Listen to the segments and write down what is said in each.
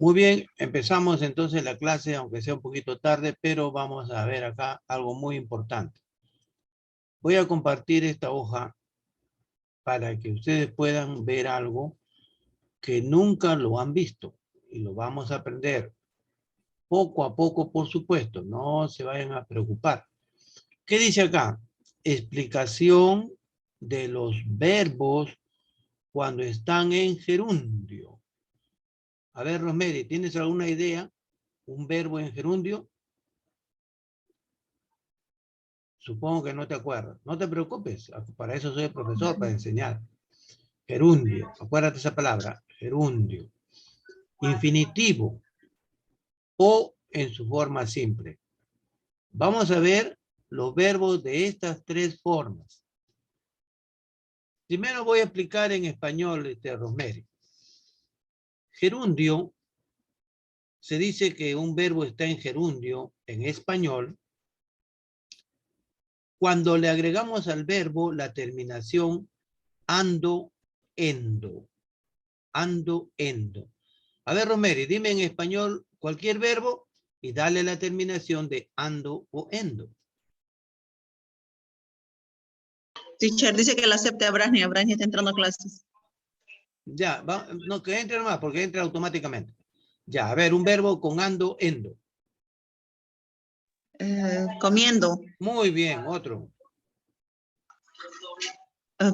Muy bien, empezamos entonces la clase, aunque sea un poquito tarde, pero vamos a ver acá algo muy importante. Voy a compartir esta hoja para que ustedes puedan ver algo que nunca lo han visto y lo vamos a aprender poco a poco, por supuesto, no se vayan a preocupar. ¿Qué dice acá? Explicación de los verbos cuando están en gerundio. A ver, Rosemary, ¿tienes alguna idea? ¿Un verbo en gerundio? Supongo que no te acuerdas. No te preocupes, para eso soy el profesor, para enseñar. Gerundio, acuérdate esa palabra, gerundio. Infinitivo o en su forma simple. Vamos a ver los verbos de estas tres formas. Primero voy a explicar en español, Rosemary. Gerundio, se dice que un verbo está en gerundio en español cuando le agregamos al verbo la terminación ando, endo. Ando, endo. A ver, Rosemary, dime en español cualquier verbo y dale la terminación de ando o endo. Teacher, dice que la acepte a Brasnia. Brasnia está entrando a clases. Ya, no, que entre nomás, porque entra automáticamente. Ya, a ver, un verbo con ando, endo. Comiendo. Muy bien, otro.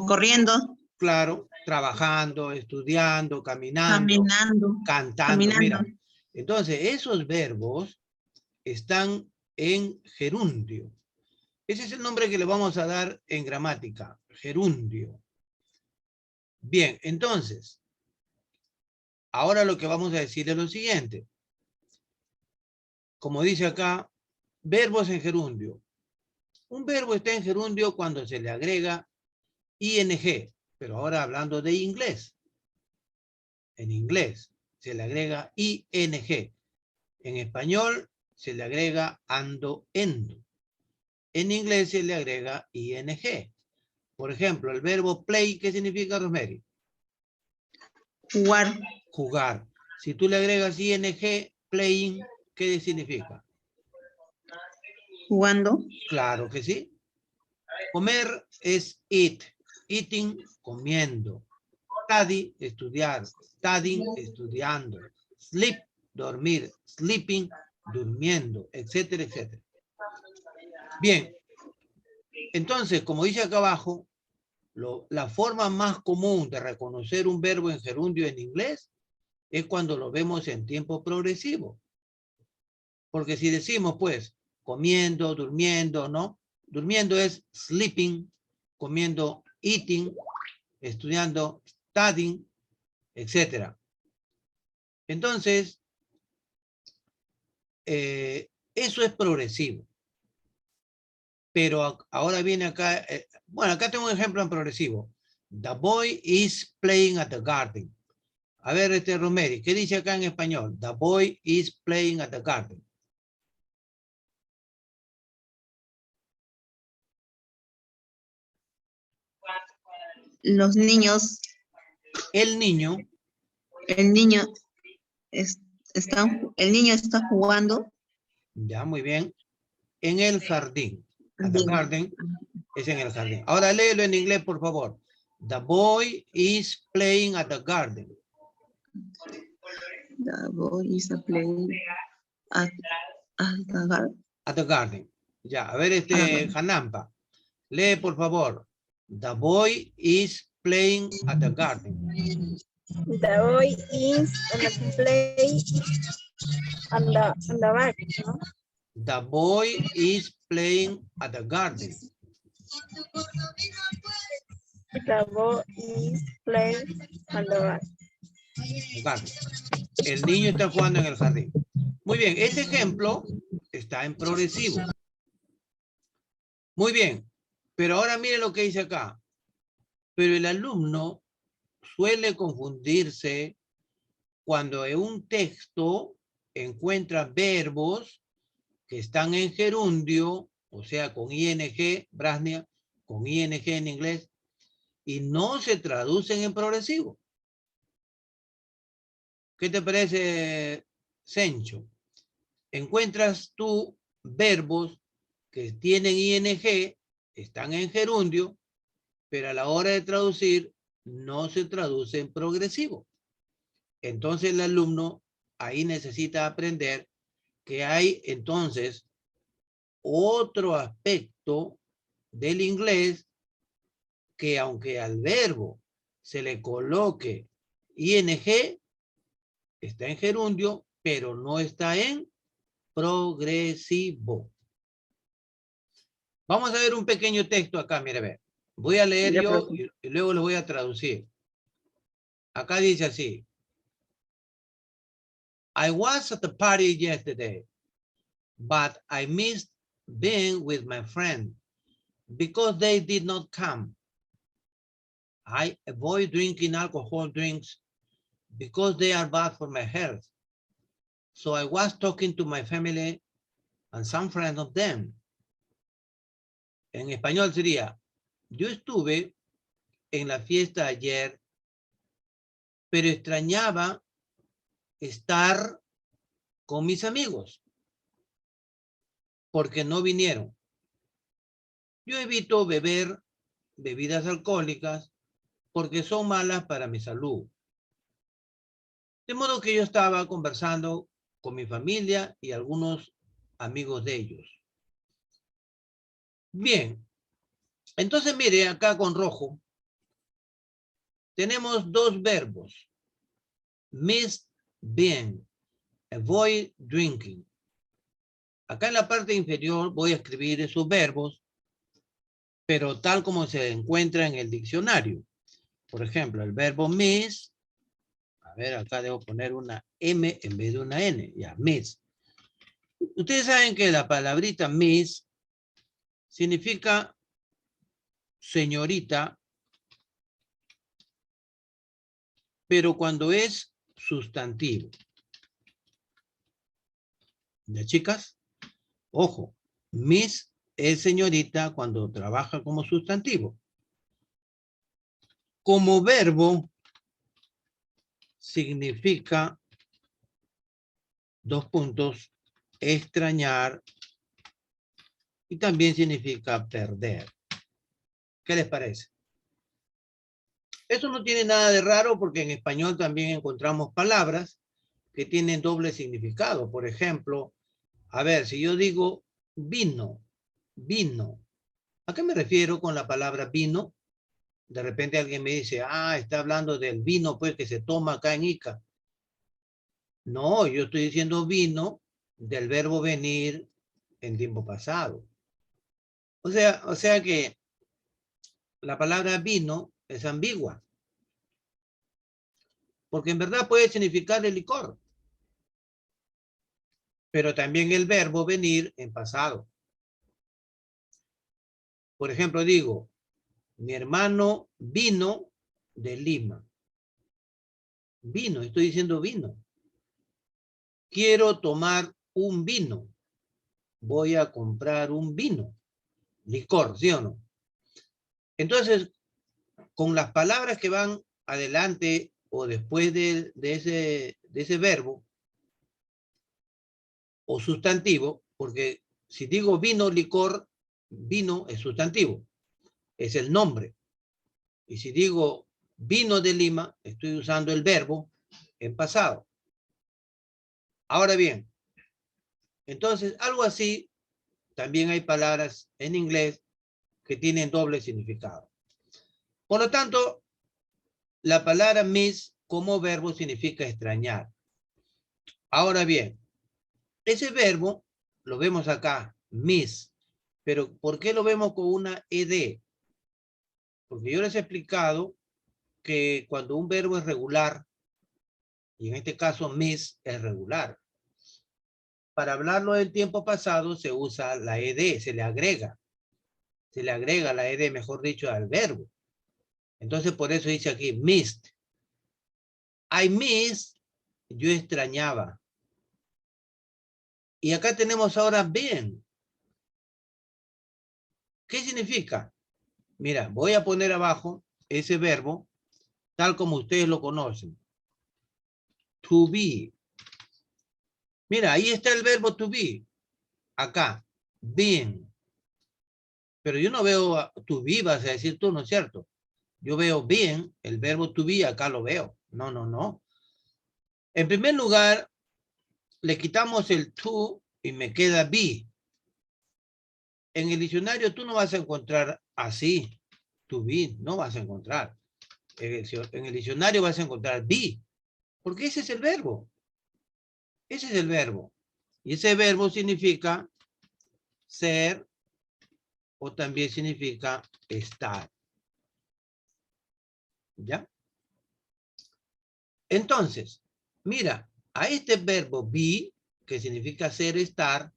Corriendo. Claro, trabajando, estudiando, caminando, Caminando. cantando. Caminando. Mira, entonces esos verbos están en gerundio. Ese es el nombre que le vamos a dar en gramática, gerundio. Bien, entonces, ahora lo que vamos a decir es lo siguiente. Como dice acá, verbos en gerundio. Un verbo está en gerundio cuando se le agrega ing, pero ahora hablando de inglés. En inglés se le agrega ing. En español se le agrega ando, endo. En inglés se le agrega ing. Por ejemplo, el verbo play, ¿qué significa, Rosemary? Jugar. Jugar. Si tú le agregas ing, playing, ¿qué significa? Jugando. Claro que sí. Comer es eat. Eating, comiendo. Study, estudiar. Studying, estudiando. Sleep, dormir. Sleeping, durmiendo, etcétera, etcétera. Bien. Entonces, como dice acá abajo, la forma más común de reconocer un verbo en gerundio en inglés es cuando lo vemos en tiempo progresivo. Porque si decimos, pues, comiendo, durmiendo, ¿no? Durmiendo es sleeping, comiendo, eating, estudiando, studying, etc. Entonces, eso es progresivo. Pero ahora viene acá, bueno, acá tengo un ejemplo en progresivo. The boy is playing at the garden. A ver, Rosemary, ¿qué dice acá en español? The boy is playing at the garden. Los niños. El niño El niño está jugando. Ya, muy bien. En el jardín. At the garden es en el jardín. Ahora léelo en inglés, por favor. The boy is playing at the garden. The boy is playing at the garden. At the garden. Ya, a ver, Hanampa. Lee, por favor. The boy is playing at the garden. The boy is playing on the back, ¿no? The boy is playing at the garden. The boy is playing on the back. Garden. El niño está jugando en el jardín. Muy bien, este ejemplo está en progresivo. Muy bien, pero ahora mire lo que dice acá. Pero el alumno suele confundirse cuando en un texto encuentra verbos que están en gerundio, o sea, con ing, Brasnia, con ing en inglés, y no se traducen en progresivo. ¿Qué te parece, Sencho? Encuentras tú verbos que tienen ing, están en gerundio, pero a la hora de traducir no se traduce en progresivo. Entonces el alumno ahí necesita aprender que hay entonces otro aspecto del inglés que aunque al verbo se le coloque ing, está en gerundio, pero no está en progresivo. Vamos a ver un pequeño texto acá, mire, ve. Voy a leer Ya, yo profe. y luego lo voy a traducir. Acá dice así. I was at the party yesterday, but I missed being with my friend because they did not come. I avoid drinking alcohol drinks because they are bad for my health. So I was talking to my family and some friends of them. En español sería, yo estuve en la fiesta ayer, pero extrañaba estar con mis amigos porque no vinieron. Yo evito beber bebidas alcohólicas porque son malas para mi salud. De modo que yo estaba conversando con mi familia y algunos amigos de ellos. Bien, entonces mire acá con rojo, tenemos dos verbos. Miss being, avoid drinking. Acá en la parte inferior voy a escribir esos verbos, pero tal como se encuentra en el diccionario. Por ejemplo, el verbo miss, a ver, acá debo poner una M en vez de una N, ya, miss. Ustedes saben que la palabrita miss significa señorita, pero cuando es sustantivo. ¿Ya, chicas? Ojo, miss es señorita cuando trabaja como sustantivo. Como verbo significa, dos puntos, extrañar, y también significa perder. ¿Qué les parece? Eso no tiene nada de raro porque en español también encontramos palabras que tienen doble significado. Por ejemplo, a ver, si yo digo vino, vino, ¿a qué me refiero con la palabra vino? De repente alguien me dice, está hablando del vino pues que se toma acá en Ica. No, yo estoy diciendo vino del verbo venir en tiempo pasado. O sea que la palabra vino es ambigua. Porque en verdad puede significar el licor. Pero también el verbo venir en pasado. Por ejemplo, digo, mi hermano vino de Lima. Vino, estoy diciendo vino. Quiero tomar un vino. Voy a comprar un vino. Licor, ¿sí o no? Entonces, con las palabras que van adelante o después de ese verbo o sustantivo, porque si digo vino, licor, vino es sustantivo, es el nombre. Y si digo vino de Lima, estoy usando el verbo en pasado. Ahora bien, entonces algo así, también hay palabras en inglés que tienen doble significado. Por lo tanto, la palabra miss como verbo significa extrañar. Ahora bien, ese verbo lo vemos acá, miss, pero ¿por qué lo vemos con una ed? Porque yo les he explicado que cuando un verbo es regular, y en este caso miss es regular, para hablarlo del tiempo pasado se usa la ed, se le agrega la ed, mejor dicho, al verbo. Entonces por eso dice aquí missed. I missed, yo extrañaba. Y acá tenemos ahora been. ¿Qué significa? Mira, voy a poner abajo ese verbo tal como ustedes lo conocen. To be. Mira, ahí está el verbo to be. Acá. Being. Pero yo no veo to be, vas a decir tú, ¿no es cierto? Yo veo being, el verbo to be, acá lo veo. No, no, no. En primer lugar, le quitamos el to y me queda be. En el diccionario tú no vas a encontrar así. To be, no vas a encontrar. En el diccionario vas a encontrar be. Porque ese es el verbo. Ese es el verbo. Y ese verbo significa ser o también significa estar. ¿Ya? Entonces, mira, a este verbo be, que significa ser, estar,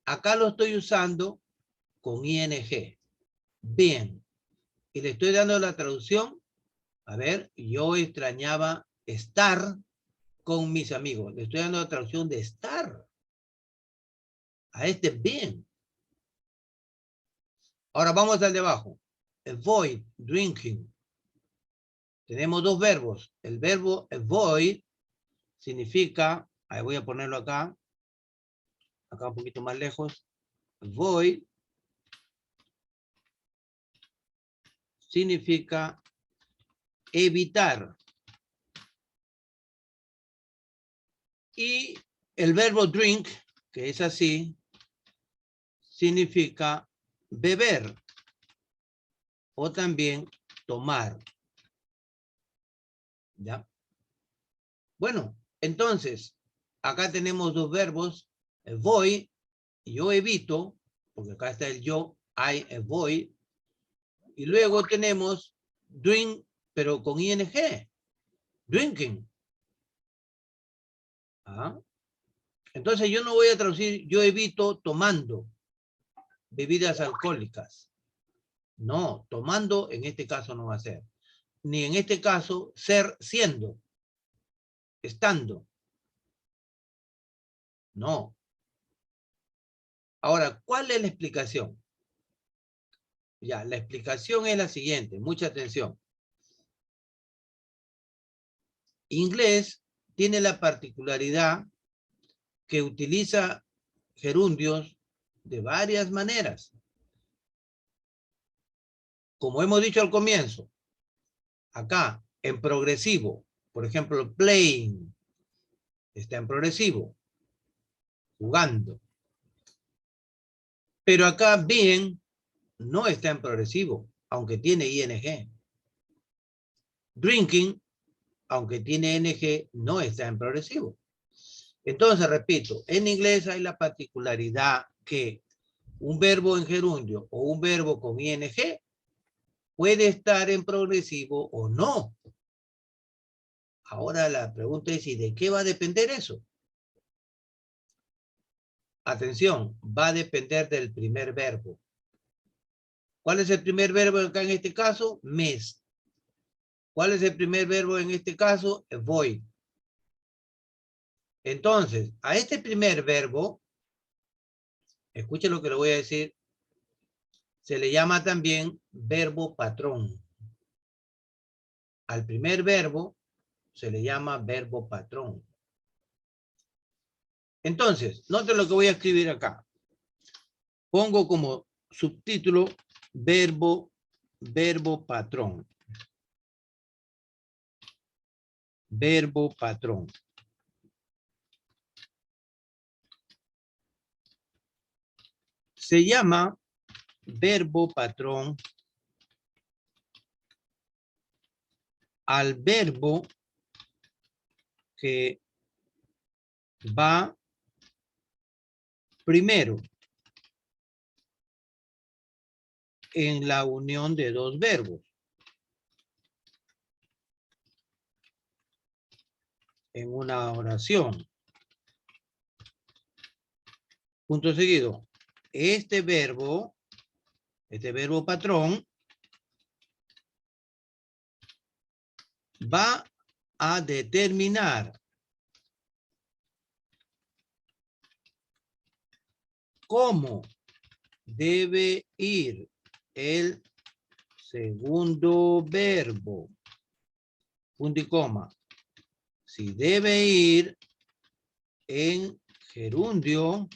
acá lo estoy usando con ing. Bien. Y le estoy dando la traducción. A ver, yo extrañaba estar con mis amigos. Le estoy dando la traducción de estar. A este bien. Ahora vamos al de abajo. Avoid drinking. Tenemos dos verbos. El verbo avoid significa, ahí voy a ponerlo acá un poquito más lejos. Avoid significa evitar. Y el verbo drink, que es así, significa beber o también tomar. ¿Ya? Bueno, entonces, acá tenemos dos verbos, voy, yo evito, porque acá está el yo, I avoid, y luego tenemos drink, pero con ing, drinking. ¿Ah? Entonces yo no voy a traducir, yo evito tomando bebidas alcohólicas. No, tomando en este caso no va a ser. Ni en este caso, ser siendo, estando. No. Ahora, ¿cuál es la explicación? Ya, la explicación es la siguiente, mucha atención. Inglés tiene la particularidad que utiliza gerundios de varias maneras. Como hemos dicho al comienzo, acá en progresivo, por ejemplo, playing, está en progresivo, jugando. Pero acá being no está en progresivo, aunque tiene ing. Drinking, aunque tiene ing, no está en progresivo. Entonces, repito, en inglés hay la particularidad que un verbo en gerundio o un verbo con ing puede estar en progresivo o no. Ahora la pregunta es, ¿y de qué va a depender eso? Atención, va a depender del primer verbo. ¿Cuál es el primer verbo acá en este caso? Mes. ¿Cuál es el primer verbo en este caso? Void. Entonces, a este primer verbo, escuchen lo que le voy a decir, se le llama también verbo patrón. Al primer verbo se le llama verbo patrón. Entonces, noten lo que voy a escribir acá. Pongo como subtítulo verbo patrón. Verbo patrón. Se llama verbo patrón al verbo que va primero en la unión de dos verbos. En una oración. Punto seguido. Este verbo patrón, va a determinar cómo debe ir el segundo verbo. Punto y coma. si debe ir en gerundio,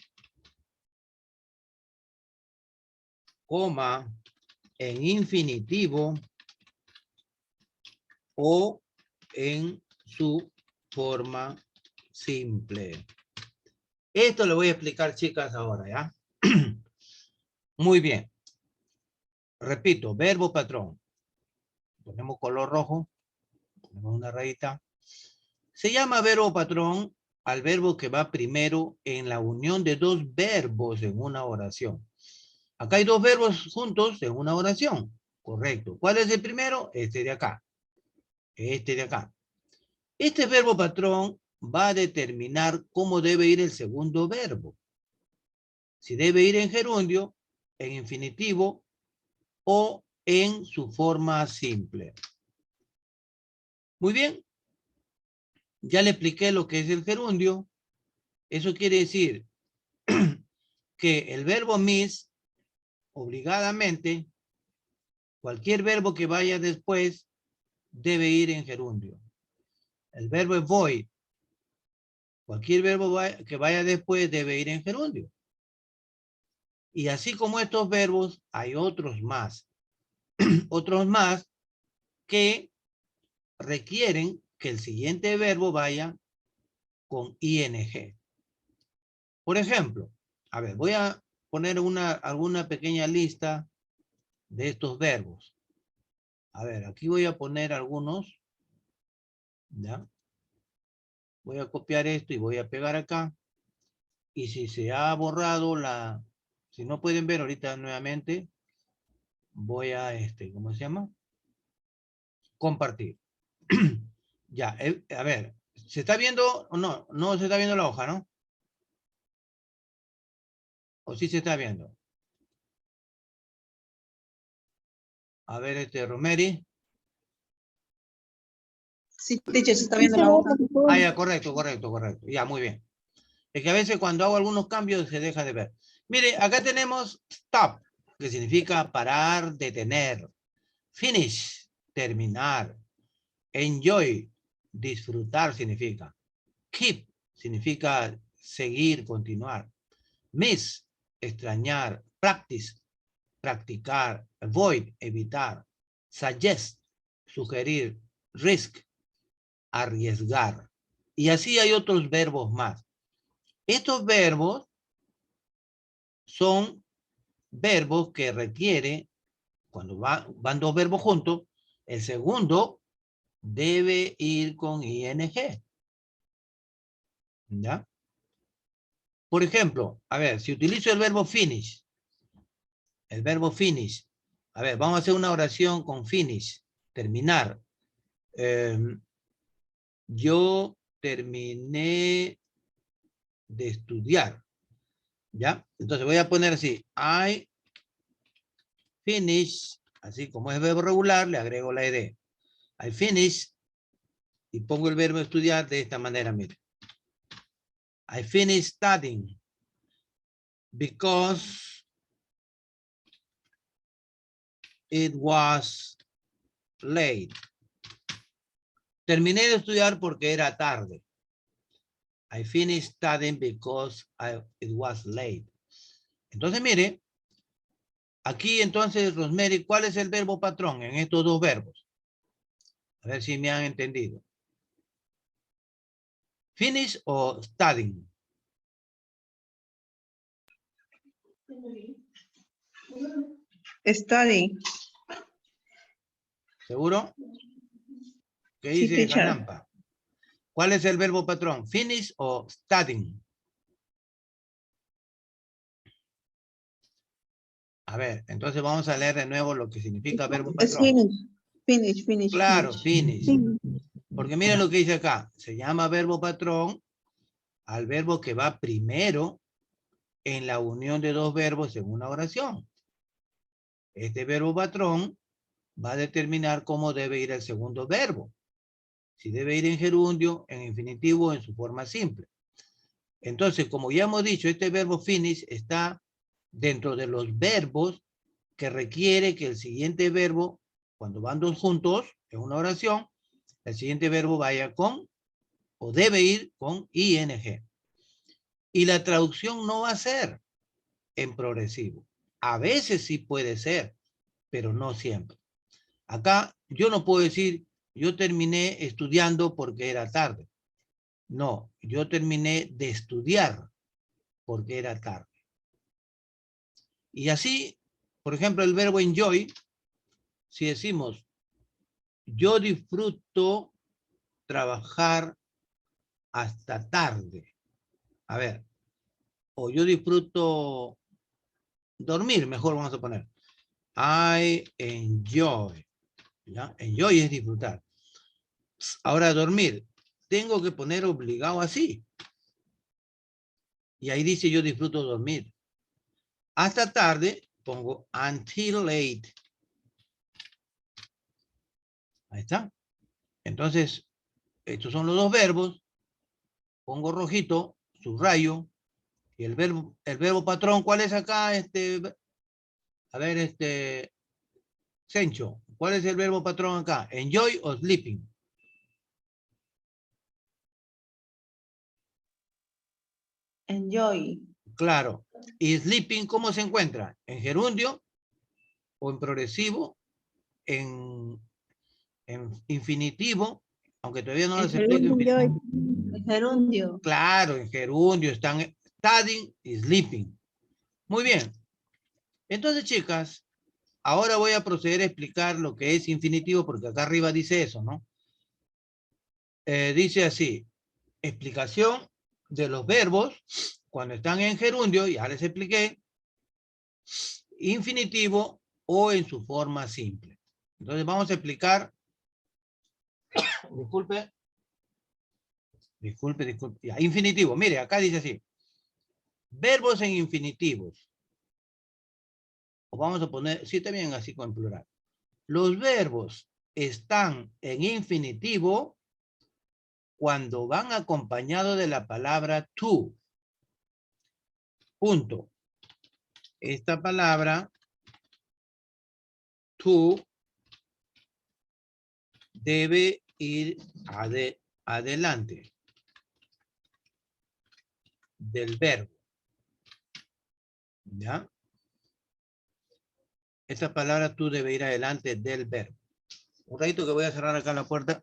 coma, en infinitivo o en su forma simple. Esto lo voy a explicar, chicas, ahora, ¿ya? Muy bien. Repito, verbo patrón. Ponemos color rojo. Ponemos una rayita. Se llama verbo patrón al verbo que va primero en la unión de dos verbos en una oración. Acá hay dos verbos juntos en una oración. Correcto. ¿Cuál es el primero? Este de acá. Este de acá. Este verbo patrón va a determinar cómo debe ir el segundo verbo. Si debe ir en gerundio, en infinitivo o en su forma simple. Muy bien. Ya le expliqué lo que es el gerundio. Eso quiere decir que el verbo miss, obligadamente, cualquier verbo que vaya después, debe ir en gerundio. El verbo void, cualquier verbo que vaya después, debe ir en gerundio. Y así como estos verbos, hay otros más. Otros más que requieren que el siguiente verbo vaya con ing. Por ejemplo, a ver, voy a poner alguna pequeña lista de estos verbos. A ver, aquí voy a poner algunos. ¿Ya? Voy a copiar esto y voy a pegar acá. Y si se ha borrado si no pueden ver ahorita nuevamente, voy a, ¿cómo se llama? Compartir. Ya, a ver, ¿se está viendo o no? No se está viendo la hoja, ¿no? ¿O sí se está viendo? A ver, Romeri. Sí, teacher, se está viendo la hoja. Ah, ya, correcto. Ya, muy bien. Es que a veces cuando hago algunos cambios se deja de ver. Mire, acá tenemos stop, que significa parar, detener. Finish, terminar. Enjoy, disfrutar significa. Keep, significa seguir, continuar. Miss, extrañar. Practice, practicar. Avoid, evitar. Suggest, sugerir. Risk, arriesgar. Y así hay otros verbos más. Estos verbos son verbos que requiere, cuando van dos verbos juntos, el segundo debe ir con ing. ¿Ya? Por ejemplo, a ver, si utilizo el verbo finish, a ver, vamos a hacer una oración con finish, terminar. Yo terminé de estudiar. ¿Ya? Entonces voy a poner así, I finish, así como es verbo regular, le agrego la ed. I finish, y pongo el verbo estudiar de esta manera, mire. I finished studying because it was late. Terminé de estudiar porque era tarde. I finished studying because it was late. Entonces, mire, aquí entonces, Rosemary, ¿cuál es el verbo patrón en estos dos verbos? A ver si me han entendido. Finish o studying. Study. ¿Seguro? ¿Qué Sí, dice teacher. Hanampa? ¿Cuál es el verbo patrón? Finish o studying. A ver, entonces vamos a leer de nuevo lo que significa verbo Es patrón. finish. Claro, finish. Porque miren lo que dice acá. Se llama verbo patrón al verbo que va primero en la unión de dos verbos en una oración. Este verbo patrón va a determinar cómo debe ir el segundo verbo. Si debe ir en gerundio, en infinitivo o en su forma simple. Entonces, como ya hemos dicho, este verbo finish está dentro de los verbos que requiere que el siguiente verbo, cuando van dos juntos en una oración, el siguiente verbo vaya con o debe ir con ing. Y la traducción no va a ser en progresivo. A veces sí puede ser, pero no siempre. Acá yo no puedo decir, yo terminé estudiando porque era tarde. No, yo terminé de estudiar porque era tarde. Y así, por ejemplo, el verbo enjoy, si decimos, yo disfruto trabajar hasta tarde. A ver, o yo disfruto dormir, mejor vamos a poner. I enjoy. ¿Ya? Enjoy es disfrutar. Ahora dormir. Tengo que poner obligado así. Y ahí dice yo disfruto dormir. Hasta tarde pongo until late. Ahí está. Entonces, estos son los dos verbos. Pongo rojito, subrayo. Y el verbo patrón, ¿cuál es acá? A ver, Sencho, ¿cuál es el verbo patrón acá? Enjoy o sleeping. Enjoy. Claro. ¿Y sleeping cómo se encuentra? ¿En gerundio o en progresivo? ¿En infinitivo? Aunque todavía no les explico. Enjoy. Gerundio. Claro, en gerundio están studying y sleeping. Muy bien. Entonces, chicas, ahora voy a proceder a explicar lo que es infinitivo, porque acá arriba dice eso, ¿no? Dice así, explicación de los verbos cuando están en gerundio, ya les expliqué, infinitivo o en su forma simple. Entonces vamos a explicar, disculpe, ya, infinitivo, mire, acá dice así, verbos en infinitivos, o vamos a poner, sí, también así con plural. Los verbos están en infinitivo cuando van acompañados de la palabra to. Punto. Esta palabra to debe ir adelante del verbo. ¿Ya? Esta palabra tú debe ir adelante del verbo. Un ratito que voy a cerrar acá la puerta.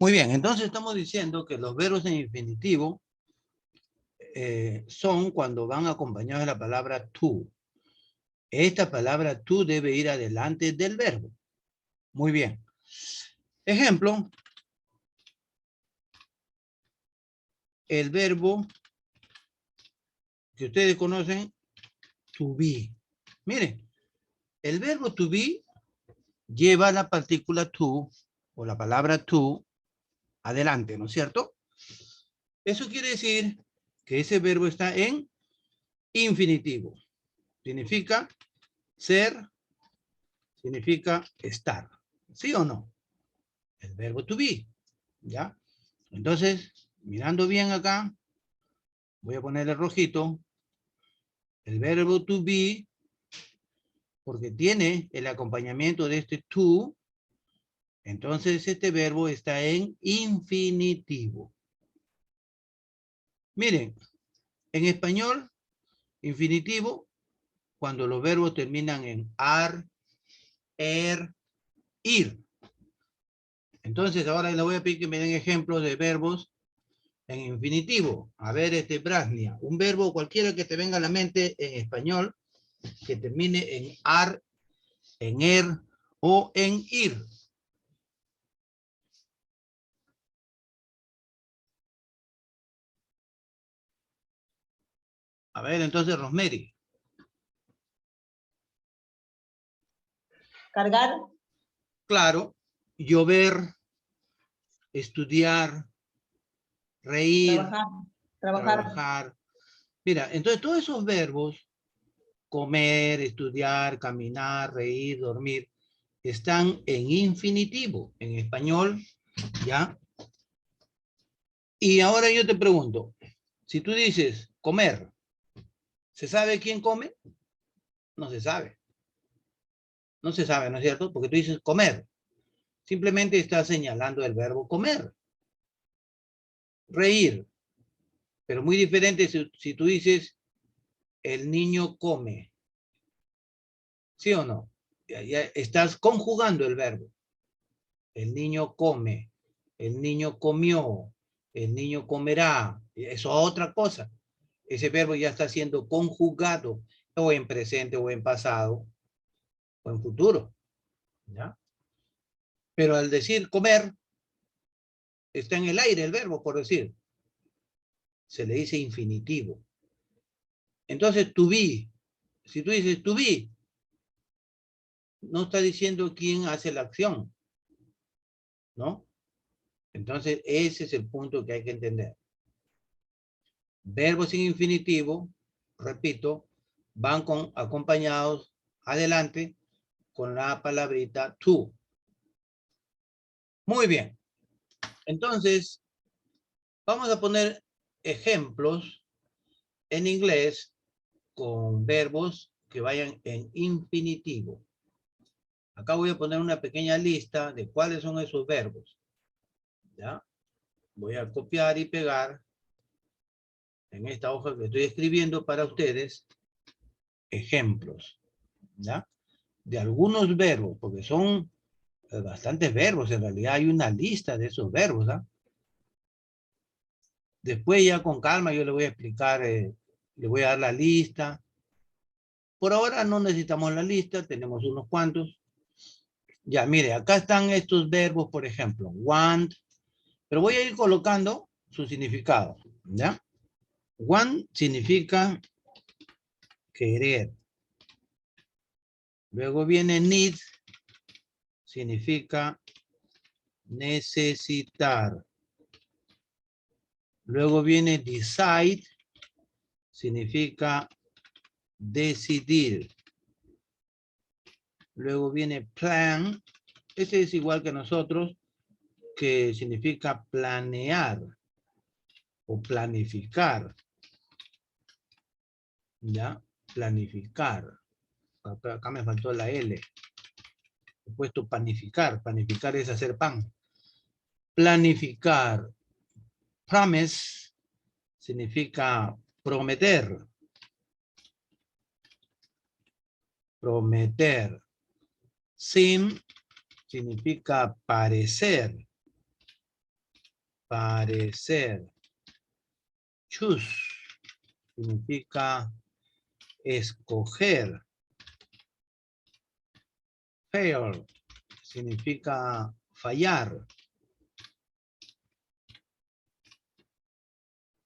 Muy bien, entonces estamos diciendo que los verbos en infinitivo son cuando van acompañados de la palabra to. Esta palabra to debe ir adelante del verbo. Muy bien. Ejemplo, el verbo que ustedes conocen, to be. Miren, el verbo to be lleva la partícula to o la palabra to adelante, ¿no es cierto? Eso quiere decir que ese verbo está en infinitivo. Significa ser, significa estar. ¿Sí o no? El verbo to be. ¿Ya? Entonces, mirando bien acá, voy a ponerle rojito. El verbo to be, porque tiene el acompañamiento de este to, entonces este verbo está en infinitivo. Miren, en español, infinitivo, cuando los verbos terminan en ar, ir. Entonces ahora le voy a pedir que me den ejemplos de verbos en infinitivo. A ver, Brasnia, un verbo cualquiera que te venga a la mente en español, que termine en ar, en o en ir. A ver, entonces, Rosemary. Cargar. Claro. Llover, estudiar, reír, trabajar. Mira, entonces todos esos verbos, comer, estudiar, caminar, reír, dormir, están en infinitivo, en español, ¿ya? Y ahora yo te pregunto, si tú dices comer, ¿se sabe quién come? No se sabe. No se sabe, ¿no es cierto? Porque tú dices comer. Simplemente estás señalando el verbo comer. Reír. Pero muy diferente si tú dices el niño come. ¿Sí o no? Ya estás conjugando el verbo. El niño come. El niño comió. El niño comerá. Eso es otra cosa. Ese verbo ya está siendo conjugado o en presente o en pasado o en futuro. ¿Ya? Pero al decir comer, está en el aire el verbo, por decir. Se le dice infinitivo. Entonces, to be. Si tú dices to be, no está diciendo quién hace la acción, ¿no? Entonces, ese es el punto que hay que entender. Verbos sin infinitivo, repito, van acompañados adelante con la palabrita to. Muy bien. Entonces, vamos a poner ejemplos en inglés con verbos que vayan en infinitivo. Acá voy a poner una pequeña lista de cuáles son esos verbos. ¿Ya? Voy a copiar y pegar en esta hoja que estoy escribiendo para ustedes ejemplos. ¿Ya? De algunos verbos, porque son bastantes verbos. En realidad hay una lista de esos verbos. ¿Ah? Después ya con calma yo le voy a explicar, le voy a dar la lista. Por ahora no necesitamos la lista, tenemos unos cuantos. Ya, mire, acá están estos verbos, por ejemplo, want, pero voy a ir colocando su significado, ¿ya? Want significa querer. Luego viene need, significa necesitar. Luego viene decide, significa decidir. Luego viene plan, este es igual que nosotros, que significa planear o planificar. ¿Ya? Planificar. Acá me faltó la L. He puesto panificar. Panificar es hacer pan. Planificar. Promise significa prometer. Prometer. Seem significa parecer. Parecer. Choose significa escoger. Fail significa fallar.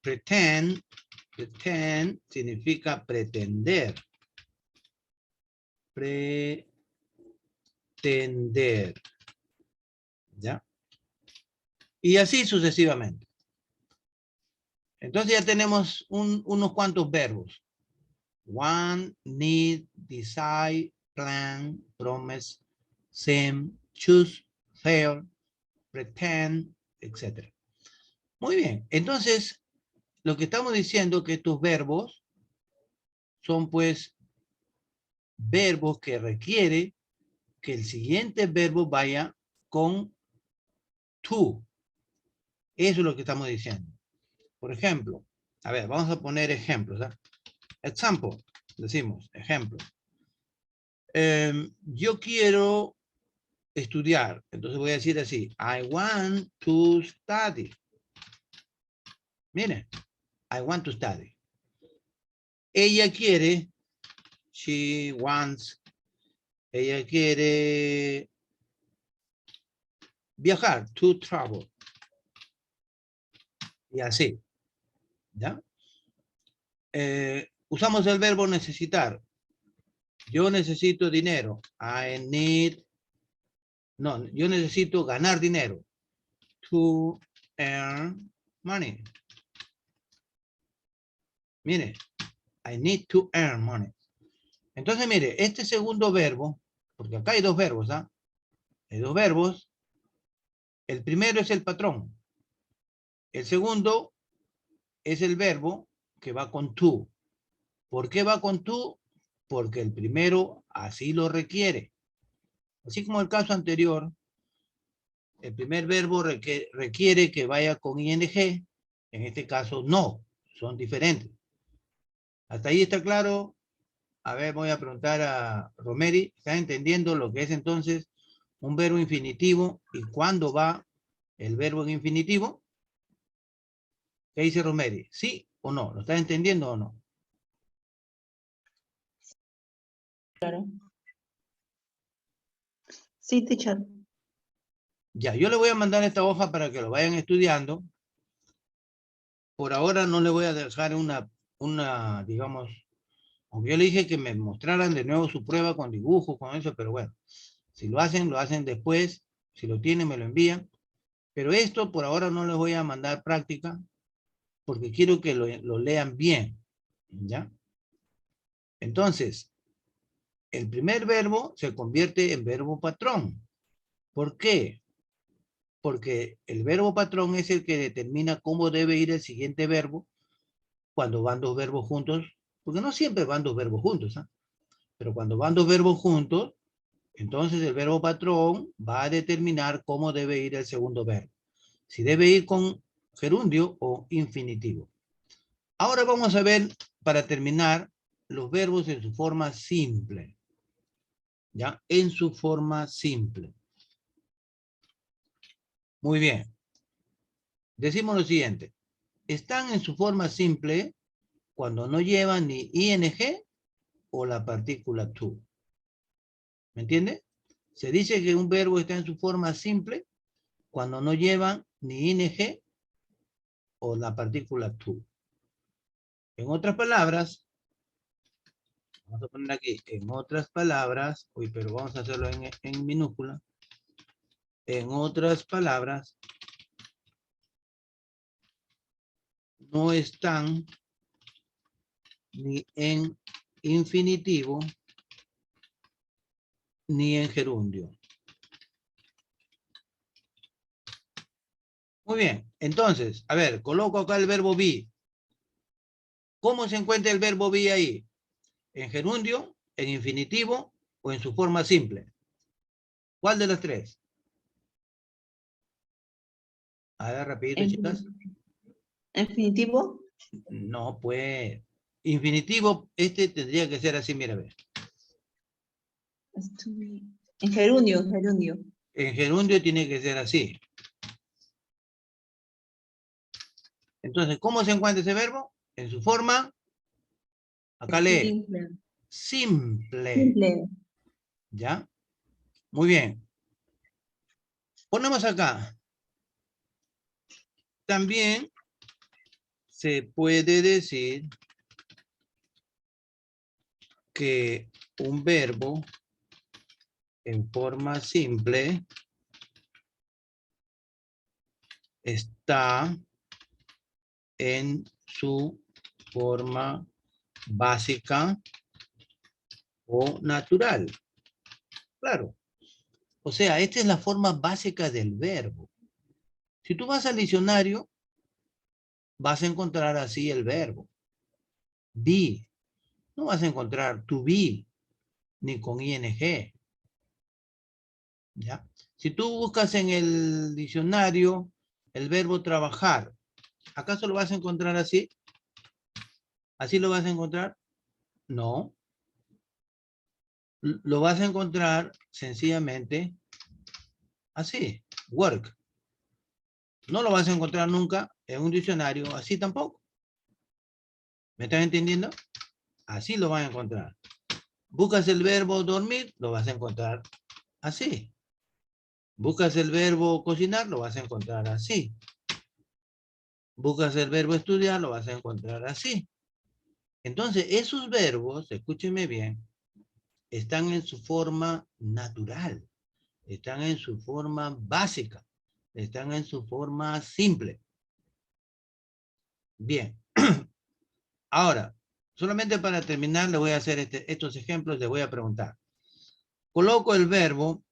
Pretend significa pretender. Pretender. ¿Ya? Y así sucesivamente. Entonces ya tenemos unos cuantos verbos. Want, need, decide, plan, promise, seem, choose, fail, pretend, etc. Muy bien. Entonces, lo que estamos diciendo es que estos verbos son pues verbos que requiere que el siguiente verbo vaya con to. Eso es lo que estamos diciendo. Por ejemplo, a ver, vamos a poner ejemplos. ¿eh? Example, decimos, ejemplo. Yo quiero estudiar. Entonces voy a decir así, I want to study. Miren, I want to study. Ella quiere, she wants, ella quiere viajar, to travel. Y así, ¿ya? Usamos el verbo necesitar. Yo necesito dinero. I need, no, yo necesito ganar dinero. To earn money. Mire, I need to earn money. Entonces, mire, este segundo verbo, porque acá hay dos verbos, ¿ah? Hay dos verbos. El primero es el patrón. El segundo es el verbo que va con to. ¿Por qué va con to? Porque el primero así lo requiere. Así como el caso anterior, el primer verbo requiere que vaya con ing. En este caso, no. Son diferentes. ¿Hasta ahí está claro? A ver, voy a preguntar a Romeri. ¿Está entendiendo lo que es entonces un verbo infinitivo y cuándo va el verbo en infinitivo? ¿Qué dice Romeri? ¿Sí o no? ¿Lo está entendiendo o no? Claro. Sí, teacher. Ya, yo le voy a mandar esta hoja para que lo vayan estudiando. Por ahora no le voy a dejar una, digamos, aunque yo le dije que me mostraran de nuevo su prueba con dibujos, con eso, pero bueno, si lo hacen después, si lo tienen, me lo envían. Pero esto por ahora no les voy a mandar práctica, porque quiero que lo lean bien, ¿ya? Entonces, el primer verbo se convierte en verbo patrón. ¿Por qué? Porque el verbo patrón es el que determina cómo debe ir el siguiente verbo cuando van dos verbos juntos, porque no siempre van dos verbos juntos, ¿eh? Pero cuando van dos verbos juntos, entonces el verbo patrón va a determinar cómo debe ir el segundo verbo. Si debe ir con gerundio o infinitivo. Ahora vamos a ver, para terminar, los verbos en su forma simple. ¿Ya? En su forma simple. Muy bien. Decimos lo siguiente. Están en su forma simple cuando no llevan ni ing o la partícula to. ¿Me entiende? Se dice que un verbo está en su forma simple cuando no llevan ni ing o la partícula to. En otras palabras, vamos a poner aquí, en otras palabras, uy, pero vamos a hacerlo en minúscula. En otras palabras, no están ni en infinitivo ni en gerundio. Muy bien, entonces, a ver, coloco acá el verbo be. ¿Cómo se encuentra el verbo be ahí? ¿En gerundio, en infinitivo o en su forma simple? ¿Cuál de las tres? A ver, rapidito, chicas. ¿Infinitivo? No, pues, infinitivo, este tendría que ser así, mira, a ver. En gerundio, gerundio. En gerundio tiene que ser así. Entonces, ¿cómo se encuentra ese verbo? En su forma, acá lee, Simple. simple. Simple. ¿Ya? Muy bien. Ponemos acá. También se puede decir que un verbo en forma simple está en su forma básica o natural. Claro. O sea, esta es la forma básica del verbo. Si tú vas al diccionario, vas a encontrar así el verbo. Be. No vas a encontrar to be, ni con ing. ¿Ya? Si tú buscas en el diccionario el verbo trabajar, ¿acaso lo vas a encontrar así? ¿Así lo vas a encontrar? No. Lo vas a encontrar sencillamente así, work. No lo vas a encontrar nunca en un diccionario así tampoco. ¿Me estás entendiendo? Así lo vas a encontrar. Buscas el verbo dormir, lo vas a encontrar así. Buscas el verbo cocinar, lo vas a encontrar así. Buscas el verbo estudiar, lo vas a encontrar así. Entonces, esos verbos, escúchenme bien, están en su forma natural, están en su forma básica, están en su forma simple. Bien. Ahora, solamente para terminar, le voy a hacer estos ejemplos, le voy a preguntar. Coloco el verbo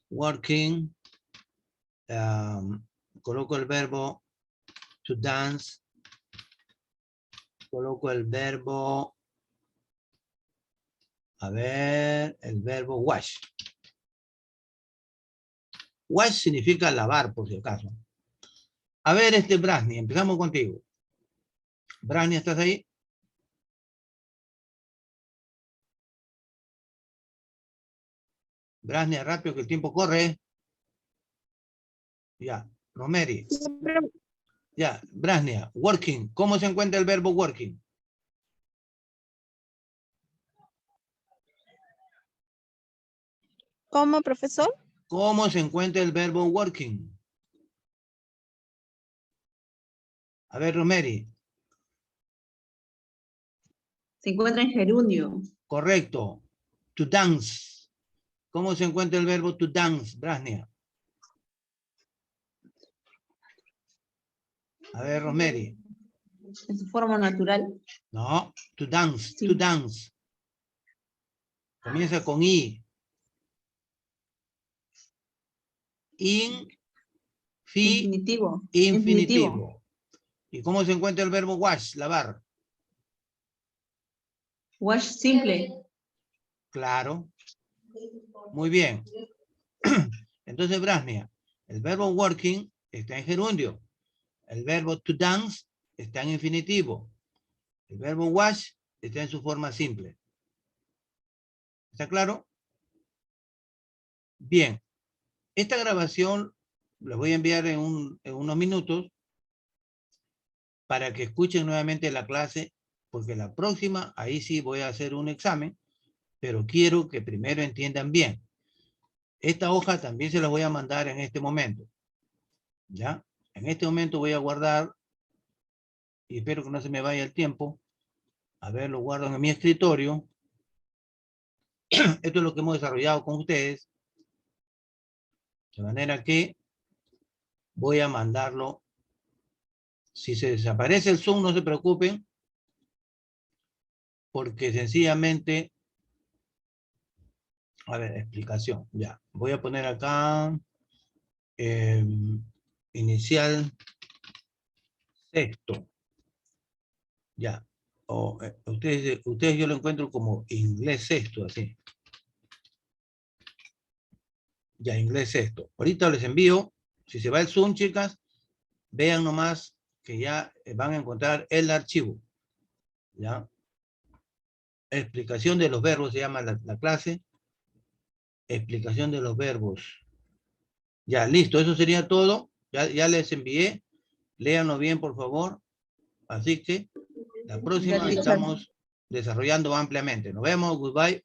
working, coloco el verbo to dance, coloco el verbo, a ver, el verbo wash. Wash significa lavar, por si acaso. A ver, Brasni, empezamos contigo. Brasni, ¿estás ahí? Brasni, rápido que el tiempo corre. Ya, Romeri. Ya, Brasnia, working. ¿Cómo se encuentra el verbo working? ¿Cómo, profesor? ¿Cómo se encuentra el verbo working? A ver, Romeri. Se encuentra en gerundio. Correcto. To dance. ¿Cómo se encuentra el verbo to dance, Brasnia? A ver, Romeri. En su forma natural. No, to dance, Sí. to dance. Comienza con I. Infinitivo. Infinitivo. ¿Y cómo se encuentra el verbo wash, lavar? Wash simple. Claro. Muy bien. Entonces, Brasnia, el verbo working está en gerundio. El verbo to dance está en infinitivo. El verbo wash está en su forma simple. ¿Está claro? Bien. Esta grabación la voy a enviar en unos minutos para que escuchen nuevamente la clase, porque la próxima, ahí sí voy a hacer un examen, pero quiero que primero entiendan bien. Esta hoja también se la voy a mandar en este momento. ¿Ya? En este momento voy a guardar, y espero que no se me vaya el tiempo. A ver, lo guardo en mi escritorio. Esto es lo que hemos desarrollado con ustedes. De manera que voy a mandarlo. Si se desaparece el Zoom, no se preocupen, porque sencillamente, a ver, explicación, ya. Voy a poner acá, inicial sexto. Ya. O, ustedes yo lo encuentro como inglés sexto, así. Ya, inglés sexto. Ahorita les envío, si se va el Zoom, chicas, vean nomás que ya van a encontrar el archivo. ¿Ya? Explicación de los verbos se llama la clase. Explicación de los verbos. Ya, listo, eso sería todo. Ya les envié. Léanlo bien, por favor. Así que la próxima Ya, teacher. estamos desarrollando ampliamente. Nos vemos. Goodbye.